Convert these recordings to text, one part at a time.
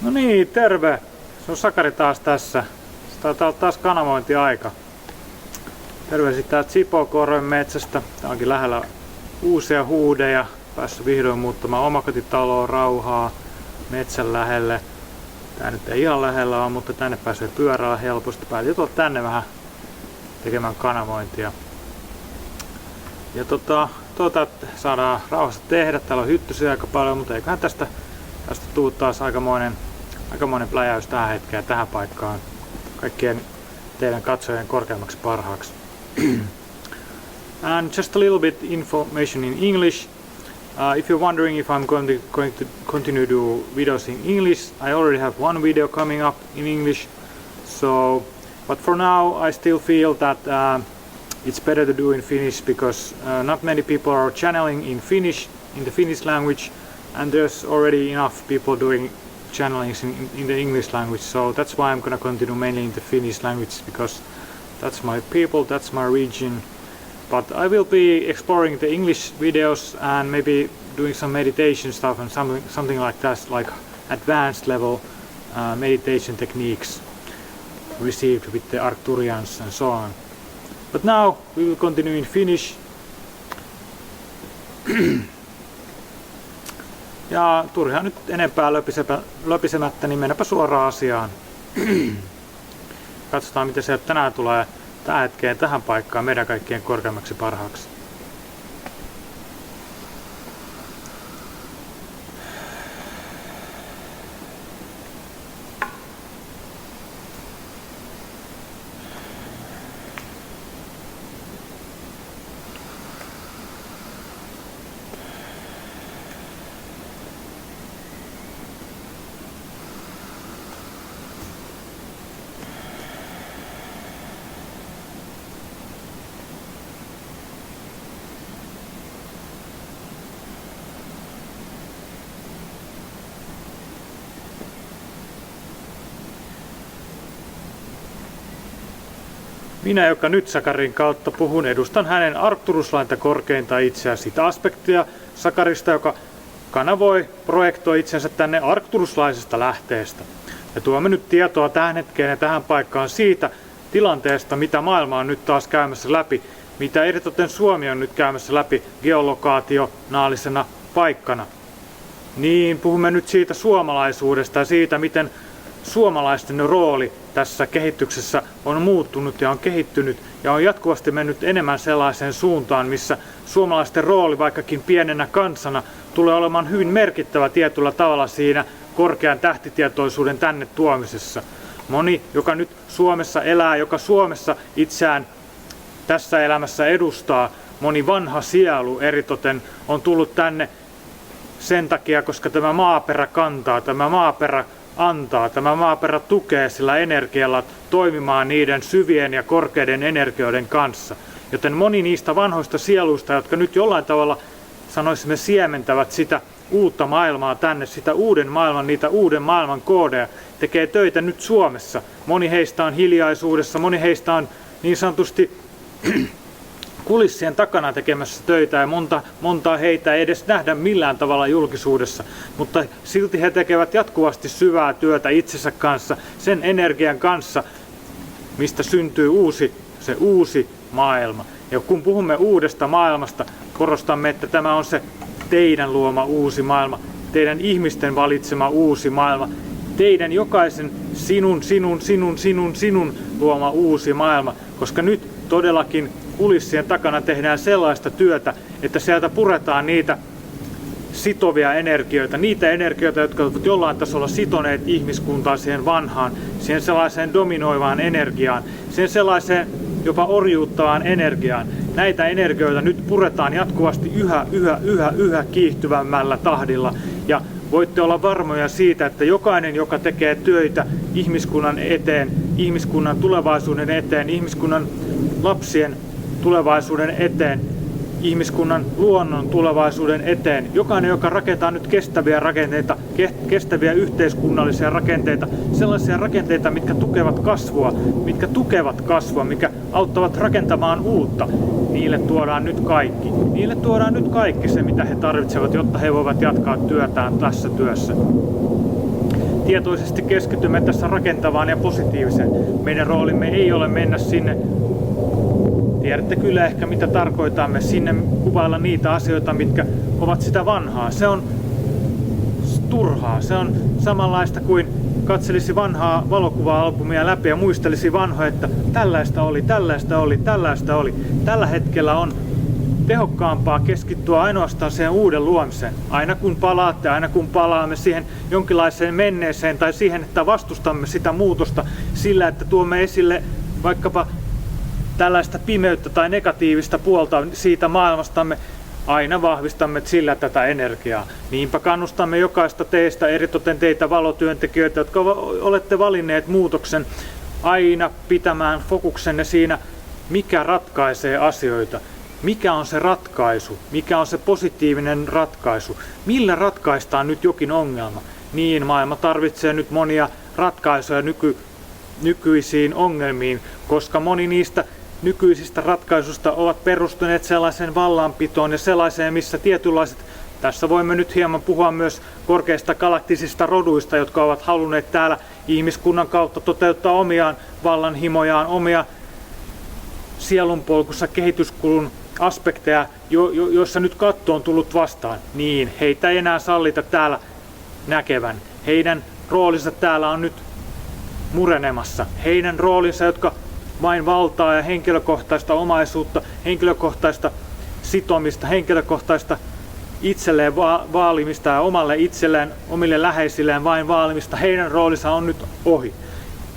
No niin, terve! Se on Sakari taas tässä. Se taitaa olla taas kanavointiaika. Terveisiä täältä Sipoonkorven metsästä. Tää onkin lähellä uusia huudeja. Päässyt vihdoin muuttamaan omakotitaloon rauhaa metsän lähelle. Tää nyt ei ihan lähellä ole, mutta tänne pääsee pyörällä helposti. Päätin tulla tänne vähän tekemään kanavointia. Ja saadaan rauhassa tehdä. Täällä on hyttysiä aika paljon, mutta eiköhän tästä tuu taas aikamoinen pläjäys tähän hetkeen tähän paikkaan. Kaikkien teidän katsojien korkeammaksi parhaaksi. And just a little bit information in English. If you're wondering if I'm going to continue do videos in English, I already have one video coming up in English. But for now, I still feel that it's better to do in Finnish because not many people are channeling in Finnish, in the Finnish language, and there's already enough people doing channelings in the English language. So that's why I'm gonna continue mainly in the Finnish language because that's my people, that's my region. But I will be exploring the English videos and maybe doing some meditation stuff and something like that, like advanced level meditation techniques received with the Arcturians and so on. But now we will continue in Finnish. Ja turhaan nyt enempää löpisemättä, niin mennäpä suoraan asiaan. Katsotaan miten se tänään tulee tähän hetkeen tähän paikkaan meidän kaikkien korkeammaksi parhaaksi. Minä, joka nyt Sakarin kautta puhun, edustan hänen Arcturuslainta korkeinta itseä, sitä aspektia Sakarista, joka kanavoi, projektoi itsensä tänne arcturuslaisesta lähteestä. Ja tuomme nyt tietoa tähän hetkeen ja tähän paikkaan siitä tilanteesta, mitä maailma on nyt taas käymässä läpi, mitä eritoten Suomi on nyt käymässä läpi geolokaationaalisena paikkana. Niin puhumme nyt siitä suomalaisuudesta ja siitä, miten suomalaisten rooli tässä kehityksessä on muuttunut ja on kehittynyt ja on jatkuvasti mennyt enemmän sellaiseen suuntaan, missä suomalaisten rooli vaikkakin pienenä kansana tulee olemaan hyvin merkittävä tietyllä tavalla siinä korkean tähtitietoisuuden tänne tuomisessa. Moni, joka nyt Suomessa elää, joka Suomessa itseään tässä elämässä edustaa, moni vanha sielu eritoten on tullut tänne sen takia, koska tämä maaperä kantaa, tämä maaperä antaa, tämä maaperä tukee sillä energialla toimimaan niiden syvien ja korkeiden energioiden kanssa. Joten moni niistä vanhoista sieluista, jotka nyt jollain tavalla sanoisimme siementävät sitä uutta maailmaa tänne, sitä uuden maailman, niitä uuden maailman koodeja, tekee töitä nyt Suomessa. Moni heistä on hiljaisuudessa, moni heistä on niin sanotusti kulissien takana tekemässä töitä ja montaa heitä ei edes nähdä millään tavalla julkisuudessa, mutta silti he tekevät jatkuvasti syvää työtä itsensä kanssa, sen energian kanssa, mistä syntyy se uusi maailma. Ja kun puhumme uudesta maailmasta, korostamme, että tämä on se teidän luoma uusi maailma, teidän ihmisten valitsema uusi maailma, teidän jokaisen sinun luoma uusi maailma, koska nyt todellakin kulissien takana tehdään sellaista työtä, että sieltä puretaan niitä sitovia energioita, niitä energioita, jotka ovat jollain tasolla sitoneet ihmiskuntaa siihen vanhaan, siihen sellaiseen dominoivaan energiaan, siihen sellaiseen jopa orjuuttavaan energiaan. Näitä energioita nyt puretaan jatkuvasti yhä kiihtyvämmällä tahdilla ja voitte olla varmoja siitä, että jokainen, joka tekee töitä ihmiskunnan eteen, ihmiskunnan tulevaisuuden eteen, ihmiskunnan lapsien tulevaisuuden eteen, ihmiskunnan luonnon tulevaisuuden eteen. Jokainen, joka rakentaa nyt kestäviä rakenteita, kestäviä yhteiskunnallisia rakenteita, sellaisia rakenteita, mitkä tukevat kasvua, mitkä auttavat rakentamaan uutta, niille tuodaan nyt kaikki. Niille tuodaan nyt kaikki se, mitä he tarvitsevat, jotta he voivat jatkaa työtään tässä työssä. tietoisesti keskitymme tässä rakentavaan ja positiiviseen. Meidän roolimme ei ole mennä sinne, tiedätte kyllä ehkä mitä tarkoitamme, sinne kuvailla niitä asioita, mitkä ovat sitä vanhaa. Se on turhaa. Se on samanlaista kuin katselisi vanhaa valokuva-albumia läpi ja muistelisi vanhoja, että tällaista oli, tällaista oli, tällaista oli. Tällä hetkellä on tehokkaampaa keskittyä ainoastaan siihen uuden luomiseen. Aina kun palaatte, aina kun palaamme siihen jonkinlaiseen menneeseen tai siihen, että vastustamme sitä muutosta sillä, että tuomme esille vaikkapa tällaista pimeyttä tai negatiivista puolta siitä maailmastamme, aina vahvistamme sillä tätä energiaa. Niinpä kannustamme jokaista teistä, eritoten teitä valotyöntekijöitä, jotka olette valinneet muutoksen, aina pitämään fokuksenne siinä, mikä ratkaisee asioita. Mikä on se ratkaisu? Mikä on se positiivinen ratkaisu? Millä ratkaistaan nyt jokin ongelma? Niin, maailma tarvitsee nyt monia ratkaisuja nykyisiin ongelmiin, koska moni niistä nykyisistä ratkaisuista ovat perustuneet sellaiseen vallanpitoon ja sellaiseen, missä tietynlaiset, tässä voimme nyt hieman puhua myös korkeista galaktisista roduista, jotka ovat halunneet täällä ihmiskunnan kautta toteuttaa omiaan vallanhimojaan, omia sielunpolkussa kehityskulun aspekteja, joissa nyt katto on tullut vastaan. Niin, heitä ei enää sallita täällä näkevän. Heidän roolinsa täällä on nyt murenemassa. Heidän roolinsa, jotka vain valtaa ja henkilökohtaista omaisuutta, henkilökohtaista sitomista, henkilökohtaista itselleen vaalimista ja omalle itselleen, omille läheisilleen vain vaalimista, heidän roolinsa on nyt ohi.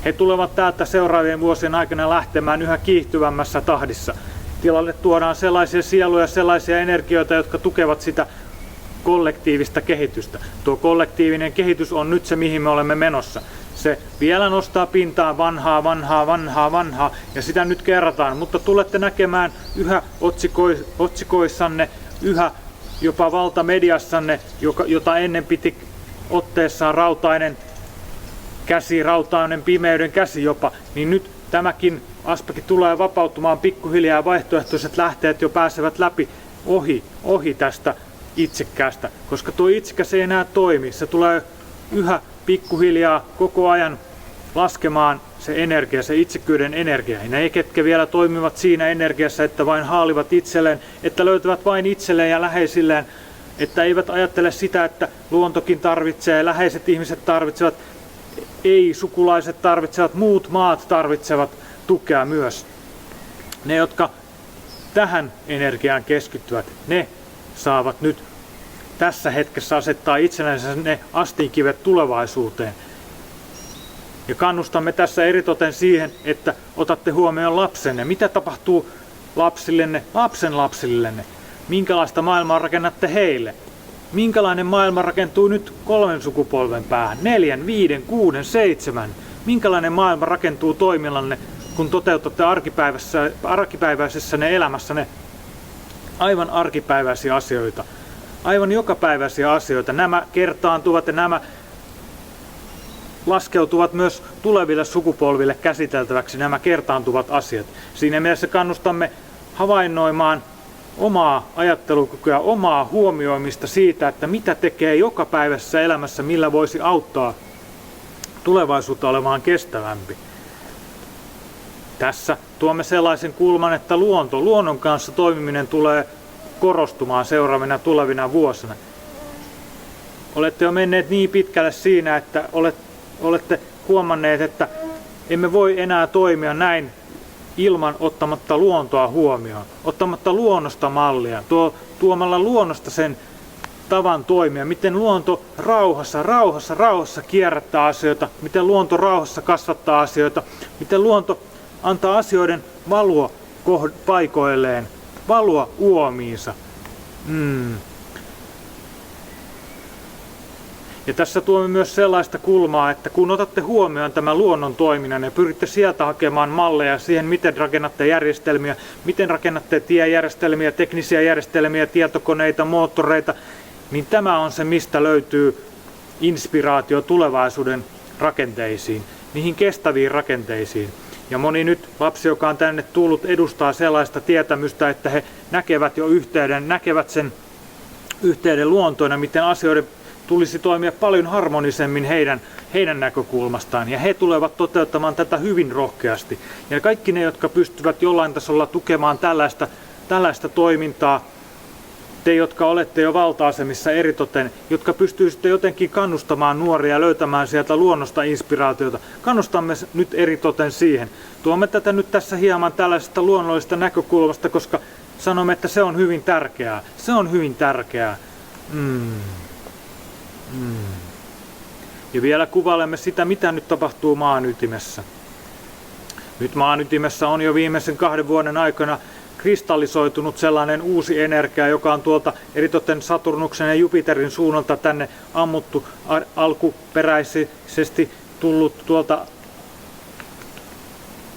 He tulevat täältä seuraavien vuosien aikana lähtemään yhä kiihtyvämmässä tahdissa. Tilalle tuodaan sellaisia sieluja, sellaisia energioita, jotka tukevat sitä kollektiivista kehitystä. Tuo kollektiivinen kehitys on nyt se, mihin me olemme menossa. Se vielä nostaa pintaan vanhaa ja sitä nyt kerrataan, mutta tulette näkemään yhä otsikoissanne, yhä jopa valtamediassanne, jota ennen piti otteessaan rautainen käsi, rautainen pimeyden käsi jopa, niin nyt tämäkin aspekti tulee vapautumaan pikkuhiljaa, vaihtoehtoiset lähteet jo pääsevät läpi ohi tästä itsekkäästä, koska tuo itsekäs ei enää toimi, se tulee yhä pikkuhiljaa koko ajan laskemaan se energia, se itsekkyyden energia. Ja ne, ketkä vielä toimivat siinä energiassa, että vain haalivat itselleen, että löytävät vain itselleen ja läheisilleen, että eivät ajattele sitä, että luontokin tarvitsee, läheiset ihmiset tarvitsevat, ei-sukulaiset tarvitsevat, muut maat tarvitsevat tukea myös. Ne, jotka tähän energiaan keskittyvät, ne saavat nyt tässä hetkessä asettaa itsellensä ne astinkivet tulevaisuuteen. Ja kannustamme tässä eritoten siihen, että otatte huomioon lapsenne. Mitä tapahtuu lapsillenne, lapsenlapsillenne? Minkälaista maailmaa rakennatte heille? Minkälainen maailma rakentuu nyt 3 sukupolven päähän? 4, 5, 6, 7? Minkälainen maailma rakentuu toimillanne, kun toteutatte arkipäiväisessä elämässänne aivan arkipäiväisiä asioita? Aivan jokapäiväisiä asioita. Nämä kertaantuvat ja nämä laskeutuvat myös tuleville sukupolville käsiteltäväksi, nämä kertaantuvat asiat. Siinä mielessä kannustamme havainnoimaan omaa ajattelukykyä, omaa huomioimista siitä, että mitä tekee jokapäiväisessä elämässä, millä voisi auttaa tulevaisuutta olemaan kestävämpi. Tässä tuomme sellaisen kulman, että luonnon kanssa toimiminen tulee korostumaan seuraavina tulevina vuosina. Olette jo menneet niin pitkälle siinä, että olette huomanneet, että emme voi enää toimia näin ilman ottamatta luontoa huomioon, ottamatta luonnosta mallia, tuomalla luonnosta sen tavan toimia, miten luonto rauhassa kierrättää asioita, miten luonto rauhassa kasvattaa asioita, miten luonto antaa asioiden valua paikoilleen, valua uomiinsa. Ja tässä tuomme myös sellaista kulmaa, että kun otatte huomioon tämän luonnon toiminnan ja pyritte sieltä hakemaan malleja siihen, miten rakennatte järjestelmiä, miten rakennatte tiejärjestelmiä, teknisiä järjestelmiä, tietokoneita, moottoreita, niin tämä on se, mistä löytyy inspiraatio tulevaisuuden rakenteisiin, niihin kestäviin rakenteisiin. Ja moni nyt lapsi, joka on tänne tullut, edustaa sellaista tietämystä, että he näkevät jo näkevät sen yhteyden luontoon ja miten asioiden tulisi toimia paljon harmonisemmin heidän heidän näkökulmastaan, ja he tulevat toteuttamaan tätä hyvin rohkeasti. Ja kaikki ne, jotka pystyvät jollain tasolla tukemaan tällaista toimintaa, te, jotka olette jo valta-asemissa eritoten, jotka pystyisitte jotenkin kannustamaan nuoria löytämään sieltä luonnosta inspiraatiota, kannustamme nyt eritoten siihen. Tuomme tätä nyt tässä hieman tällaisesta luonnollisesta näkökulmasta, koska sanomme, että se on hyvin tärkeää. Se on hyvin tärkeää. Ja vielä kuvailemme sitä, mitä nyt tapahtuu maan ytimessä. Nyt maan ytimessä on jo viimeisen 2 vuoden aikana kristallisoitunut sellainen uusi energia, joka on tuolta eritoten Saturnuksen ja Jupiterin suunnalta tänne ammuttu alkuperäisesti tullut tuolta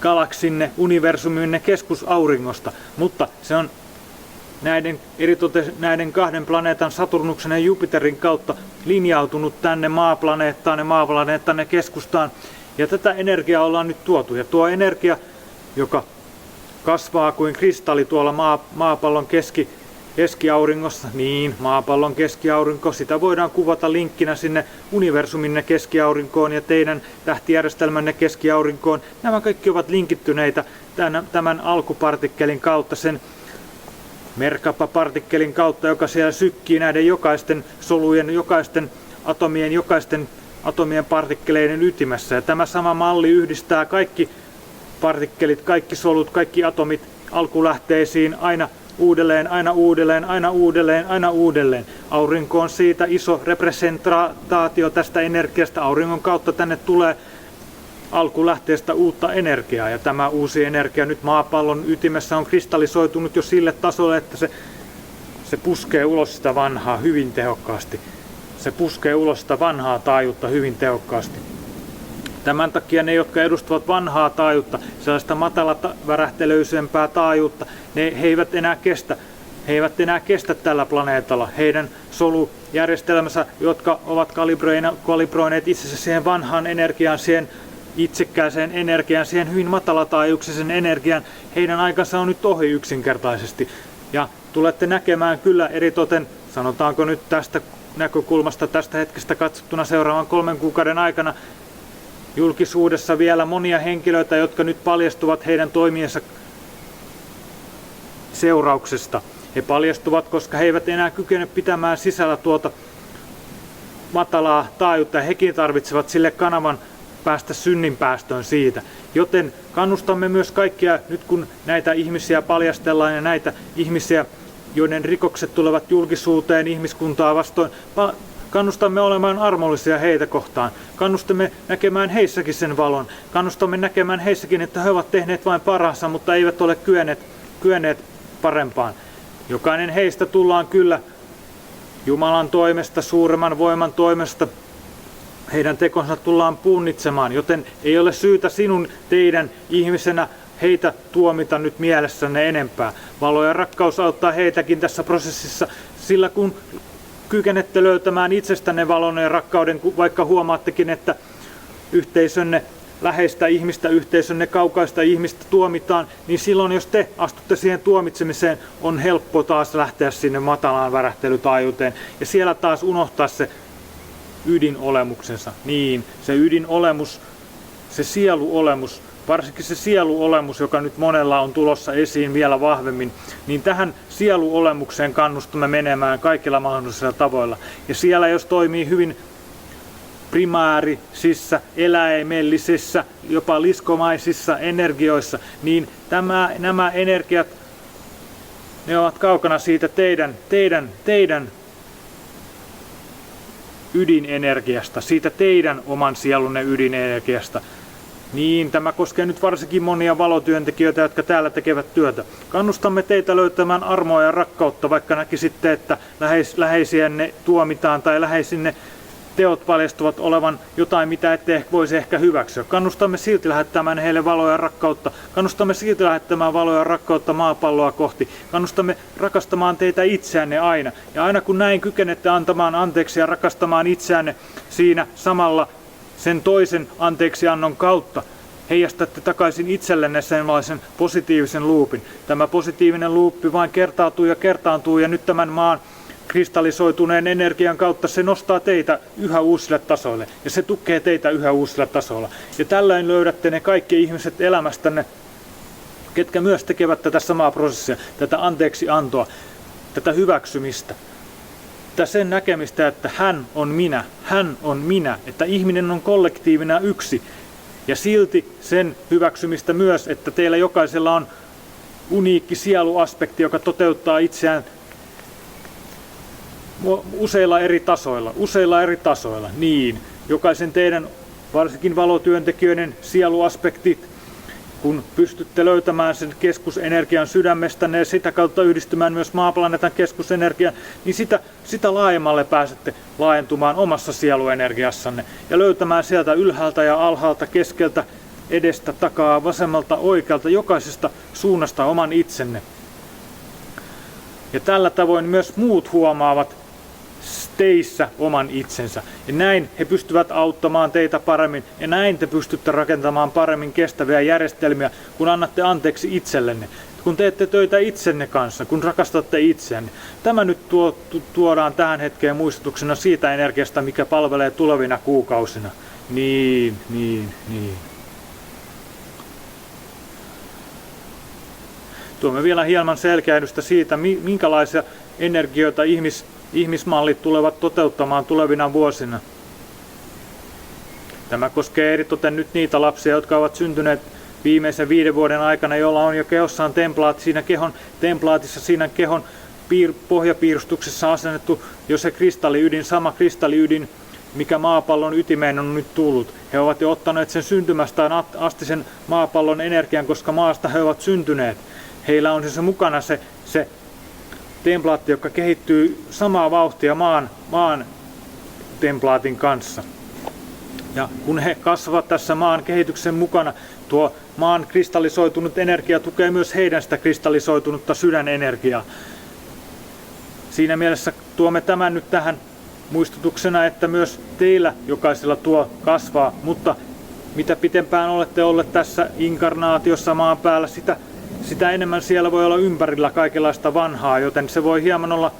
galaksinne, universuminne keskusauringosta, mutta se on näiden 2 planeetan Saturnuksen ja Jupiterin kautta linjautunut tänne maaplaneettaan ja maaplaneettanne keskustaan. Ja tätä energiaa ollaan nyt tuotu. Ja tuo energia, joka kasvaa kuin kristalli tuolla maapallon keskiauringossa, niin maapallon keskiaurinko, sitä voidaan kuvata linkkinä sinne universuminne keskiaurinkoon ja teidän tähtijärjestelmänne keskiaurinkoon. Nämä kaikki ovat linkittyneitä tämän alkupartikkelin kautta, sen Merkaba-partikkelin kautta, joka siellä sykkii näiden jokaisten solujen, jokaisten atomien partikkeleiden ytimessä. Ja tämä sama malli yhdistää kaikki partikkelit, kaikki solut, kaikki atomit alkulähteisiin aina uudelleen, aina uudelleen, aina uudelleen, aina uudelleen. Aurinko on siitä iso representaatio tästä energiasta. Auringon kautta tänne tulee alkulähteestä uutta energiaa, ja tämä uusi energia nyt maapallon ytimessä on kristallisoitunut jo sille tasolle, että se puskee ulos sitä vanhaa hyvin tehokkaasti. Se puskee ulos sitä vanhaa taajuutta hyvin tehokkaasti. Tämän takia ne, jotka edustavat vanhaa taajuutta, sellaista matalavärähtelyisempää taajuutta, he eivät enää kestä tällä planeetalla. Heidän solujärjestelmänsä, jotka ovat kalibroineet itsensä siihen vanhaan energiaan, siihen itsekkääseen energiaan, siihen hyvin matalataajuuksisen energian, heidän aikansa on nyt ohi yksinkertaisesti. Ja tulette näkemään kyllä eritoten, sanotaanko nyt tästä näkökulmasta, tästä hetkestä katsottuna seuraavan 3 kuukauden aikana, julkisuudessa vielä monia henkilöitä, jotka nyt paljastuvat heidän toimiensa seurauksesta. He paljastuvat, koska he eivät enää kykene pitämään sisällä tuota matalaa taajuutta, ja hekin tarvitsevat sille kanavan päästä synninpäästöön siitä. Joten kannustamme myös kaikkia, nyt kun näitä ihmisiä paljastellaan ja näitä ihmisiä, joiden rikokset tulevat julkisuuteen ihmiskuntaa vastoin, kannustamme olemaan armollisia heitä kohtaan. Kannustamme näkemään heissäkin sen valon. Kannustamme näkemään heissäkin, että he ovat tehneet vain parhaansa, mutta eivät ole kyenneet parempaan. Jokainen heistä tullaan kyllä Jumalan toimesta, suuremman voiman toimesta, heidän tekonsa tullaan punnitsemaan, joten ei ole syytä teidän ihmisenä heitä tuomita nyt mielessänne enempää. Valo ja rakkaus auttaa heitäkin tässä prosessissa, sillä kun kykenette löytämään itsestänne valon ja rakkauden, vaikka huomaattekin, että yhteisönne läheistä ihmistä, yhteisönne kaukaista ihmistä tuomitaan, niin silloin jos te astutte siihen tuomitsemiseen, on helppo taas lähteä sinne matalaan värähtelytaajuuteen ja siellä taas unohtaa se ydinolemuksensa. Niin, se ydinolemus, se sieluolemus, varsinkin se sieluolemus, joka nyt monella on tulossa esiin vielä vahvemmin, niin tähän sieluolemukseen kannustamme menemään kaikilla mahdollisilla tavoilla. Ja siellä jos toimii hyvin primäärisissa, eläimellisissä, jopa liskomaisissa energioissa, niin nämä energiat, ne ovat kaukana siitä teidän ydinenergiasta, siitä teidän oman sielunne ydinenergiasta. Niin, tämä koskee nyt varsinkin monia valotyöntekijöitä, jotka täällä tekevät työtä. Kannustamme teitä löytämään armoa ja rakkautta, vaikka näkisitte, että läheisiänne tuomitaan tai läheisinne teot paljastuvat olevan jotain, mitä ette voisi ehkä hyväksyä. Kannustamme silti lähettämään heille valoa ja rakkautta. Kannustamme silti lähettämään valoa ja rakkautta maapalloa kohti. Kannustamme rakastamaan teitä itseänne aina. Ja aina kun näin kykenette antamaan anteeksi ja rakastamaan itseänne siinä samalla sen toisen anteeksiannon kautta, heijastatte takaisin itsellenne sellaisen positiivisen luupin. Tämä positiivinen luuppi vain kertautuu ja kertaantuu, ja nyt tämän maan kristallisoituneen energian kautta se nostaa teitä yhä uusille tasoille ja se tukee teitä yhä uusilla tasoilla. Ja tällöin löydätte ne kaikki ihmiset elämästänne, ketkä myös tekevät tätä samaa prosessia, tätä anteeksiantoa, tätä hyväksymistä. Sen näkemistä, että hän on minä, että ihminen on kollektiivina yksi. Ja silti sen hyväksymistä myös, että teillä jokaisella on uniikki sieluaspekti, joka toteuttaa itseään useilla eri tasoilla. Niin, jokaisen teidän, varsinkin valotyöntekijöiden sieluaspektit, kun pystytte löytämään sen keskusenergian sydämestänne ja sitä kautta yhdistymään myös maaplaneetan keskusenergiaan, niin sitä laajemmalle pääsette laajentumaan omassa sieluenergiassanne ja löytämään sieltä ylhäältä ja alhaalta, keskeltä, edestä, takaa, vasemmalta, oikealta, jokaisesta suunnasta oman itsenne. Ja tällä tavoin myös muut huomaavat teissä oman itsensä. Ja näin he pystyvät auttamaan teitä paremmin ja näin te pystytte rakentamaan paremmin kestäviä järjestelmiä, kun annatte anteeksi itsellenne. Kun teette töitä itsenne kanssa, kun rakastatte itseänne. Tämä nyt tuodaan tähän hetkeen muistutuksena siitä energiasta, mikä palvelee tulevina kuukausina. Niin. Tuomme vielä hieman selkeydystä siitä, minkälaisia energioita ihmismallit tulevat toteuttamaan tulevina vuosina. Tämä koskee eritoten nyt niitä lapsia, jotka ovat syntyneet viimeisen 5 vuoden aikana, joilla on jo kehossaan templaatissa siinä kehon pohjapiirustuksessa asennettu jo se kristalliydin, sama kristalliydin, mikä maapallon ytimeen on nyt tullut. He ovat jo ottaneet sen syntymästään asti sen maapallon energian, koska maasta he ovat syntyneet. Heillä on siis mukana se templaatti, joka kehittyy samaa vauhtia maan templaatin kanssa. Ja kun he kasvavat tässä maan kehityksen mukana, tuo maan kristallisoitunut energia tukee myös heidän sitä kristallisoitunutta sydänenergiaa. Siinä mielessä tuomme tämän nyt tähän muistutuksena, että myös teillä jokaisella tuo kasvaa, mutta mitä pitempään olette olleet tässä inkarnaatiossa maan päällä, sitä enemmän siellä voi olla ympärillä kaikenlaista vanhaa, joten se voi hieman olla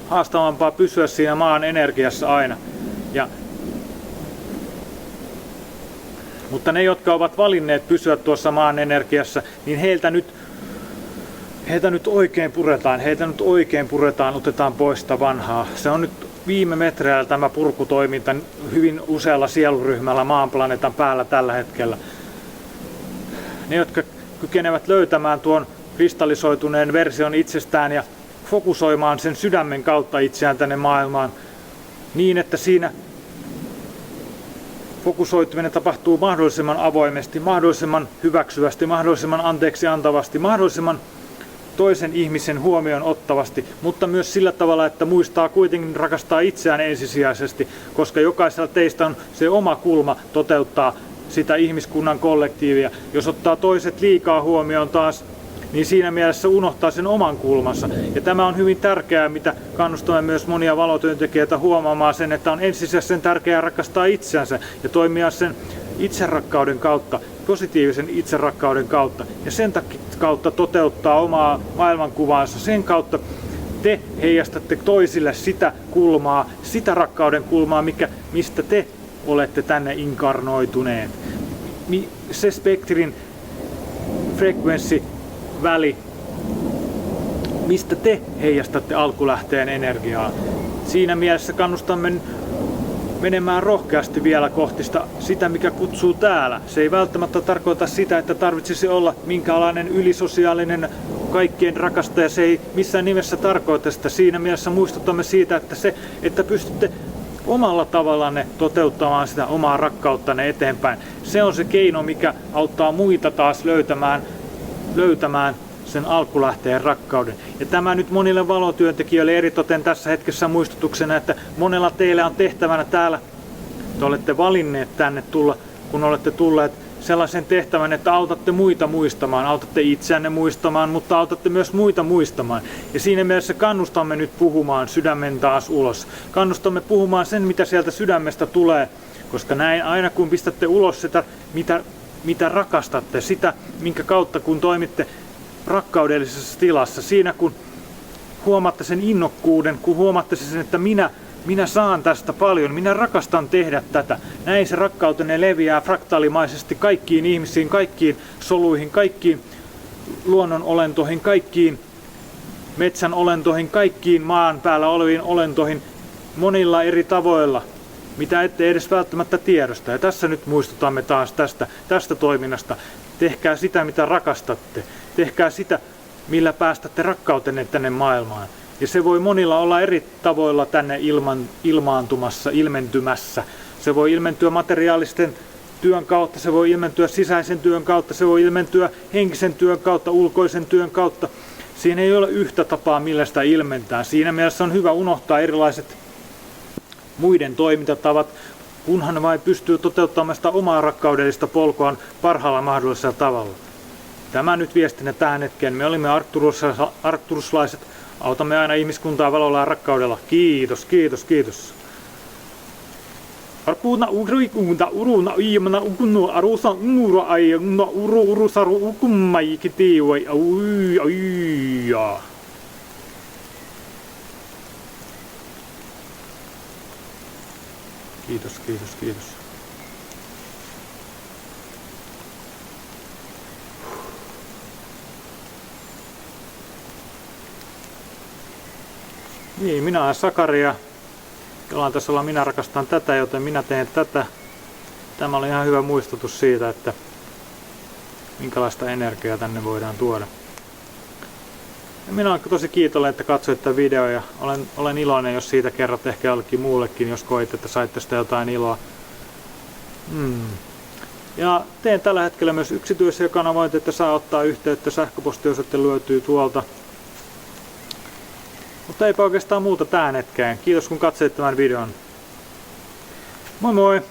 haastavampaa pysyä siinä maan energiassa aina. Mutta ne, jotka ovat valinneet pysyä tuossa maan energiassa, niin heiltä nyt oikein puretaan, otetaan pois sitä vanhaa. Se on nyt viime metreillä tämä purkutoiminta hyvin usealla sieluryhmällä maanplaneetan päällä tällä hetkellä. Ne, jotka kykenevät löytämään tuon kristallisoituneen version itsestään ja fokusoimaan sen sydämen kautta itseään tänne maailmaan niin, että siinä fokusoituminen tapahtuu mahdollisimman avoimesti, mahdollisimman hyväksyvästi, mahdollisimman anteeksi antavasti, mahdollisimman toisen ihmisen huomioon ottavasti, mutta myös sillä tavalla, että muistaa kuitenkin rakastaa itseään ensisijaisesti, koska jokaisella teistä on se oma kulma toteuttaa sitä ihmiskunnan kollektiivia. Jos ottaa toiset liikaa huomioon taas, niin siinä mielessä unohtaa sen oman kulmansa. Ja tämä on hyvin tärkeää, mitä kannustamme myös monia valotyöntekijöitä huomaamaan sen, että on ensisijaisen tärkeää rakastaa itseänsä ja toimia sen itserakkauden kautta, positiivisen itserakkauden kautta. Ja sen kautta toteuttaa omaa maailmankuvaansa. Sen kautta te heijastatte toisille sitä kulmaa, sitä rakkauden kulmaa, mistä te olette tänne inkarnoituneet. Se spektrin frekvenssi väli, mistä te heijastatte alkulähteen energiaa. Siinä mielessä kannustamme menemään rohkeasti vielä kohti sitä, mikä kutsuu täällä. Se ei välttämättä tarkoita sitä, että tarvitsisi olla minkälainen ylisosiaalinen kaikkien rakastaja. Se ei missään nimessä tarkoita sitä. Siinä mielessä muistutamme siitä, että pystytte omalla tavallanne toteuttamaan sitä omaa rakkauttanne eteenpäin. Se on se keino, mikä auttaa muita taas löytämään sen alkulähteen rakkauden. Ja tämä nyt monille valotyöntekijöille eritoten tässä hetkessä muistutuksena, että monella teillä on tehtävänä täällä, te olette valinneet tänne tulla, kun olette tulleet sellaisen tehtävän, että autatte muita muistamaan, autatte itseänne muistamaan, mutta autatte myös muita muistamaan. Ja siinä mielessä kannustamme nyt puhumaan sydämen taas ulos. Kannustamme puhumaan sen, mitä sieltä sydämestä tulee, koska näin aina kun pistätte ulos sitä, mitä rakastatte, sitä, minkä kautta kun toimitte rakkaudellisessa tilassa, siinä kun huomaatte sen innokkuuden, kun huomaatte sen, että minä saan tästä paljon, minä rakastan tehdä tätä. Näin se rakkautenne leviää fraktaalimaisesti kaikkiin ihmisiin, kaikkiin soluihin, kaikkiin luonnon olentoihin, kaikkiin metsän olentoihin, kaikkiin maan päällä oleviin olentoihin monilla eri tavoilla, mitä ette edes välttämättä tiedosta. Ja tässä nyt muistutamme taas tästä toiminnasta. Tehkää sitä, mitä rakastatte. Tehkää sitä, millä päästätte rakkautenne tänne maailmaan. Ja se voi monilla olla eri tavoilla tänne ilmaantumassa, ilmentymässä. Se voi ilmentyä materiaalisten työn kautta, se voi ilmentyä sisäisen työn kautta, se voi ilmentyä henkisen työn kautta, ulkoisen työn kautta. Siinä ei ole yhtä tapaa, millä sitä ilmentää. Siinä mielessä on hyvä unohtaa erilaiset muiden toimintatavat, kunhan vain pystyy toteuttamaan sitä omaa rakkaudellista polkuaan parhaalla mahdollisella tavalla. Tämä nyt viestinä tähän hetkeen. Me olimme arcturuslaiset. Autamme aina ihmiskuntaa valolla ja rakkaudella. Kiitos, kiitos, kiitos. Arkuna urikunda uruna iimana ukunu arusa unura aina urusaru ukummai kitiwai ai. Kiitos, kiitos, kiitos. Niin, minä olen Sakari ja jollain tasolla minä rakastan tätä, joten minä teen tätä. Tämä oli ihan hyvä muistutus siitä, että minkälaista energiaa tänne voidaan tuoda. Ja minä olen tosi kiitollinen, että katsoit tätä videoa ja olen iloinen, jos siitä kerrot ehkä jollekin muullekin, jos koit, että saitte sitä jotain iloa. Ja teen tällä hetkellä myös yksityisiä kanavoita, että saa ottaa yhteyttä. Sähköpostiosoite löytyy tuolta. Mutta eipä oikeastaan muuta tähän hetkeen. Kiitos kun katsoit tämän videon. Moi moi!